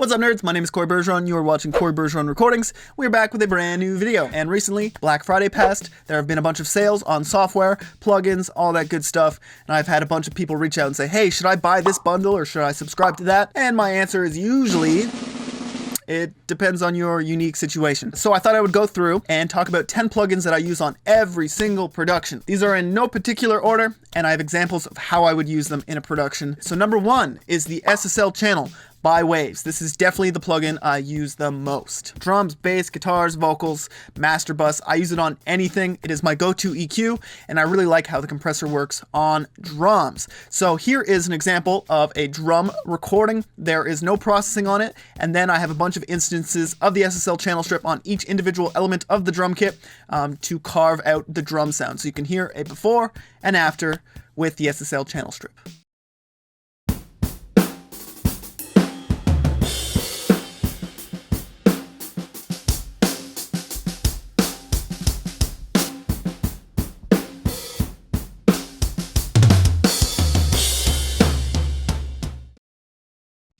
What's up, nerds? My name is Corey Bergeron. You are watching Corey Bergeron Recordings. We're back with a brand new video. And recently, Black Friday passed. There have been a bunch of sales on software, plugins, all that good stuff. And I've had a bunch of people reach out and say, hey, should I buy this bundle or should I subscribe to that? And my answer is usually, it depends on your unique situation. So I thought I would go through and talk about 10 plugins that I use on every single production. These are in no particular order, and I have examples of how I would use them in a production. So number one is the SSL channel by Waves. This is definitely the plugin I use the most. Drums, bass, guitars, vocals, master bus. I use it on anything. It is my go-to EQ, and I really like how the compressor works on drums. So here is an example of a drum recording. There is no processing on it, and then I have a bunch of instances of the SSL channel strip on each individual element of the drum kit to carve out the drum sound. So you can hear a before and after with the SSL channel strip.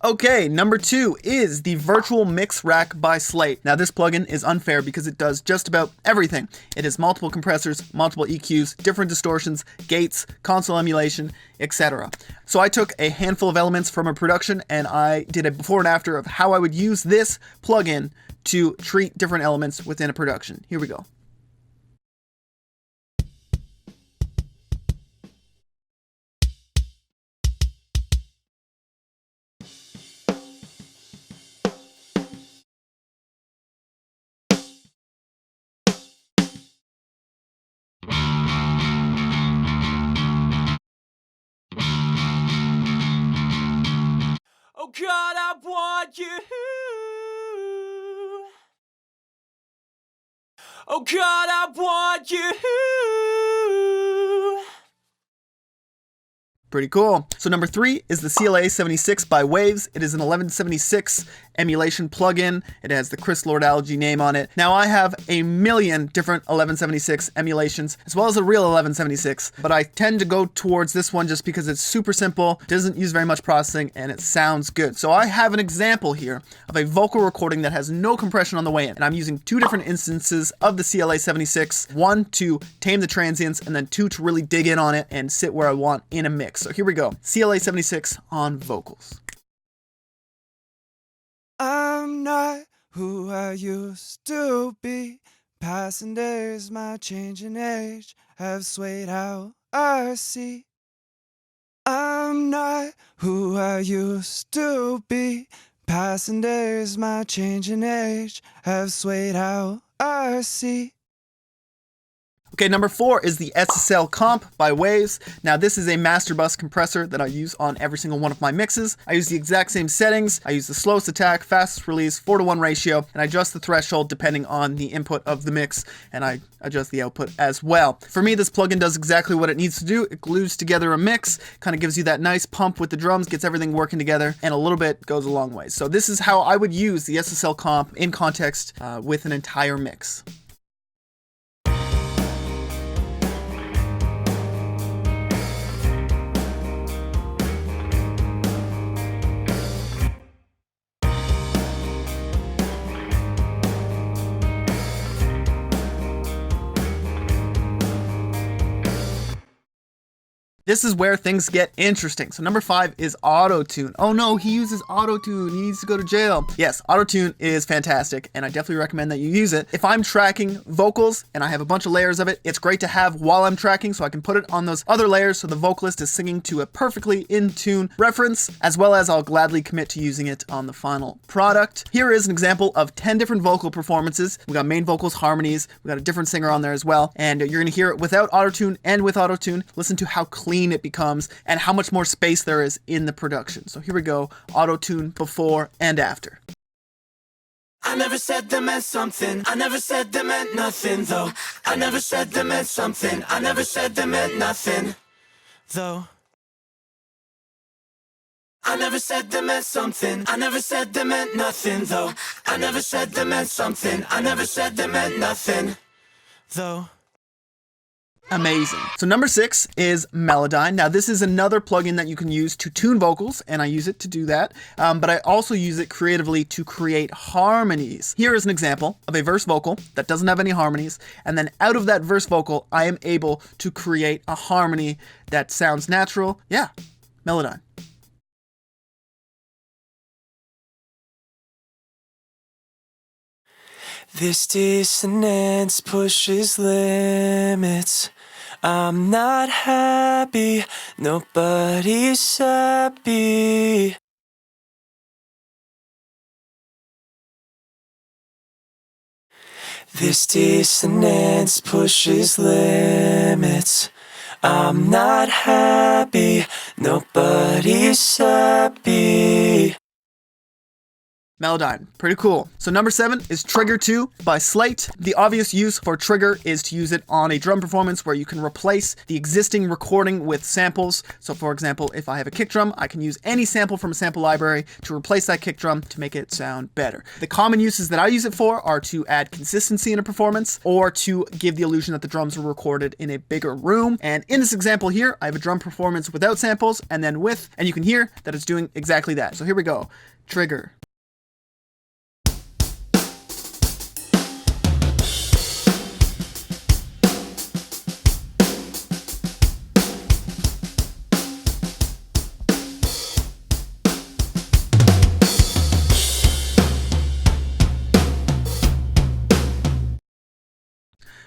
Okay, number two is the Virtual Mix Rack by Slate. Now this plugin is unfair because it does just about everything. It has multiple compressors, multiple EQs, different distortions, gates, console emulation, etc. So I took a handful of elements from a production and I did a before and after of how I would use this plugin to treat different elements within a production. Here we go. Oh God, I want you. Oh God, I want you. Pretty cool. So number three is the CLA 76 by Waves. It is an 1176 emulation plugin. It has the Chris Lord-Alge name on it. Now I have a million different 1176 emulations as well as a real 1176, but I tend to go towards this one just because it's super simple, doesn't use very much processing, and it sounds good. So I have an example here of a vocal recording that has no compression on the way in, and I'm using two different instances of the CLA 76, one to tame the transients and then two to really dig in on it and sit where I want in a mix. So here we go. CLA 76 on vocals. I'm not who I used to be. Passing days, my changing age have swayed how I see. I'm not who I used to be. Passing days, my changing age have swayed how I see. Okay, number four is the SSL Comp by Waves. Now this is a master bus compressor that I use on every single one of my mixes. I use the exact same settings. I use the slowest attack, fastest release, 4:1 ratio, and I adjust the threshold depending on the input of the mix, and I adjust the output as well. For me, this plugin does exactly what it needs to do. It glues together a mix, kind of gives you that nice pump with the drums, gets everything working together, and a little bit goes a long way. So this is how I would use the SSL Comp in context with an entire mix. This is where things get interesting. So number five is Autotune. Oh no, he uses Autotune. He needs to go to jail. Yes, Autotune is fantastic, and I definitely recommend that you use it. If I'm tracking vocals and I have a bunch of layers of it, it's great to have while I'm tracking so I can put it on those other layers so the vocalist is singing to a perfectly in tune reference, as well as I'll gladly commit to using it on the final product. Here is an example of 10 different vocal performances. We got main vocals, harmonies, we got a different singer on there as well, and you're gonna hear it without Autotune and with Autotune. Listen to how clean it becomes and how much more space there is in the production. So here we go, Autotune before and after. I never said they meant something. I never said they meant nothing, though. I never said they meant something. I never said they meant nothing, though. I never said they meant something. I never said they meant nothing, though. I never said they meant something. I never said they meant nothing, though. Amazing. So number 6 is Melodyne. Now this is another plugin that you can use to tune vocals, and I use it to do that, but I also use it creatively to create harmonies. Here is an example of a verse vocal that doesn't have any harmonies, and then out of that verse vocal, I am able to create a harmony that sounds natural. Yeah, Melodyne. This dissonance pushes limits. I'm not happy, nobody's happy. This dissonance pushes limits. I'm not happy, nobody's happy. Melodyne, pretty cool. So number 7 is Trigger 2 by Slate. The obvious use for Trigger is to use it on a drum performance where you can replace the existing recording with samples. So for example, if I have a kick drum, I can use any sample from a sample library to replace that kick drum to make it sound better. The common uses that I use it for are to add consistency in a performance or to give the illusion that the drums were recorded in a bigger room. And in this example here, I have a drum performance without samples and then with, and you can hear that it's doing exactly that. So here we go. Trigger.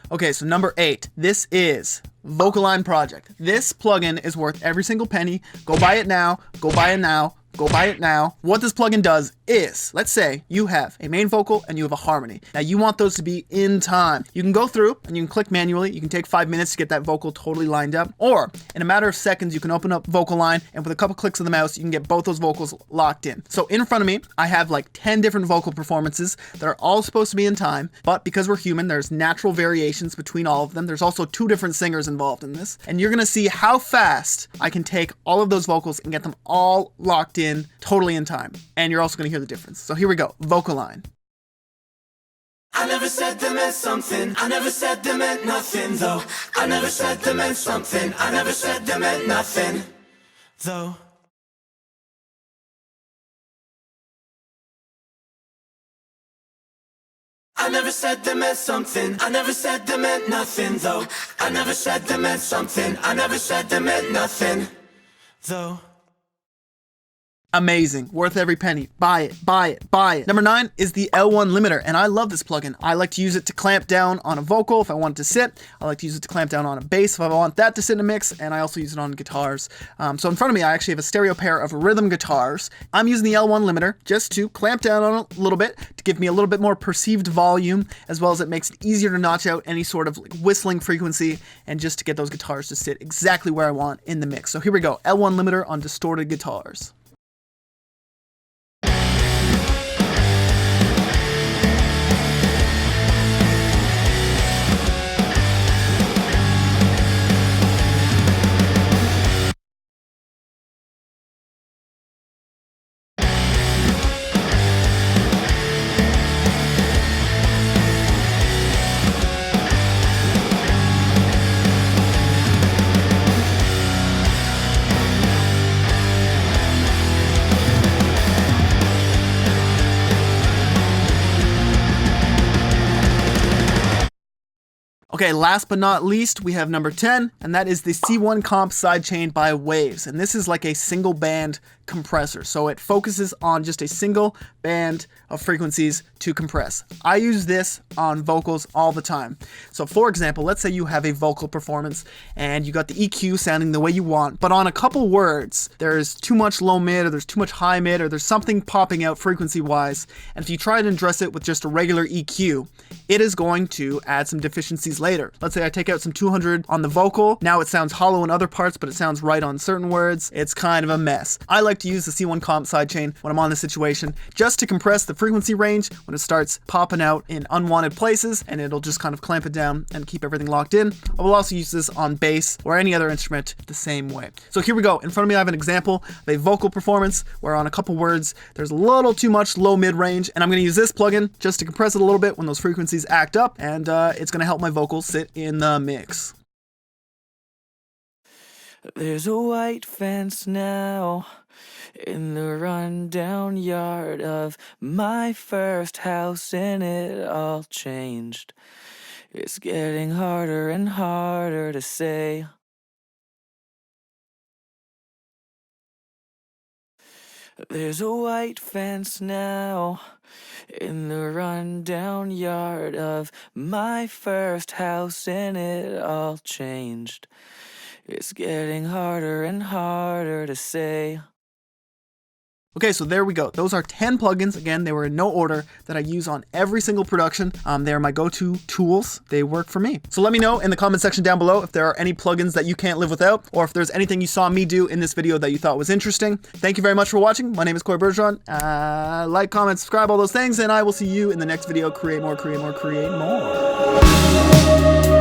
Okay, so number 8, this is VocAlign Project. This plugin is worth every single penny. Go buy it now, go buy it now, go buy it now. What this plugin does is, let's say you have a main vocal and you have a harmony. Now you want those to be in time. You can go through and you can click manually. You can take 5 minutes to get that vocal totally lined up. Or in a matter of seconds, you can open up VocAlign and with a couple clicks of the mouse, you can get both those vocals locked in. So in front of me, I have like 10 different vocal performances that are all supposed to be in time. But because we're human, there's natural variations between all of them. There's also 2 different singers involved in this. And you're going to see how fast I can take all of those vocals and get them all locked in totally in time. And you're also going to hear the difference. So here we go. VocAlign. I never said they meant something. I never said they meant nothing, though. I never said they meant something. I never said they meant nothing, though. I never said they meant something. I never said they meant nothing, though. I never said they meant something. I never said they meant nothing, though. Amazing. Worth every penny. Buy it, buy it, buy it. Number 9 is the L1 limiter, and I love this plugin. I like to use it to clamp down on a vocal if I want it to sit. I like to use it to clamp down on a bass if I want that to sit in a mix, and I also use it on guitars. So in front of me, I actually have a stereo pair of rhythm guitars. I'm using the L1 limiter just to clamp down on it a little bit, to give me a little bit more perceived volume, as well as it makes it easier to notch out any sort of like whistling frequency, and just to get those guitars to sit exactly where I want in the mix. So here we go. L1 limiter on distorted guitars. Okay, last but not least, we have number 10, and that is the C1 Comp sidechain by Waves. And this is like a single band compressor. So it focuses on just a single band of frequencies to compress. I use this on vocals all the time. So for example, let's say you have a vocal performance and you got the EQ sounding the way you want, but on a couple words, there's too much low mid or there's too much high mid or there's something popping out frequency wise. And if you try to address it with just a regular EQ, it is going to add some deficiencies later. Let's say I take out some 200 on the vocal. Now it sounds hollow in other parts, but it sounds right on certain words. It's kind of a mess. I like to use the C1 Comp sidechain when I'm on this situation just to compress the frequency range when it starts popping out in unwanted places, and it'll just kind of clamp it down and keep everything locked in. I will also use this on bass or any other instrument the same way. So here we go. In front of me I have an example of a vocal performance where on a couple words there's a little too much low mid range, and I'm going to use this plugin just to compress it a little bit when those frequencies act up, and it's going to help my vocals sit in the mix. There's a white fence now in the rundown yard of my first house, and it all changed. It's getting harder and harder to say. There's a white fence now in the rundown yard of my first house, and it all changed. It's getting harder and harder to say. Okay, so there we go. Those are 10 plugins. Again, they were in no order that I use on every single production. They're my go-to tools. They work for me. So let me know in the comment section down below if there are any plugins that you can't live without, or if there's anything you saw me do in this video that you thought was interesting. Thank you very much for watching. My name is Corey Bergeron. Like, comment, subscribe, all those things, and I will see you in the next video. Create more, create more, create more.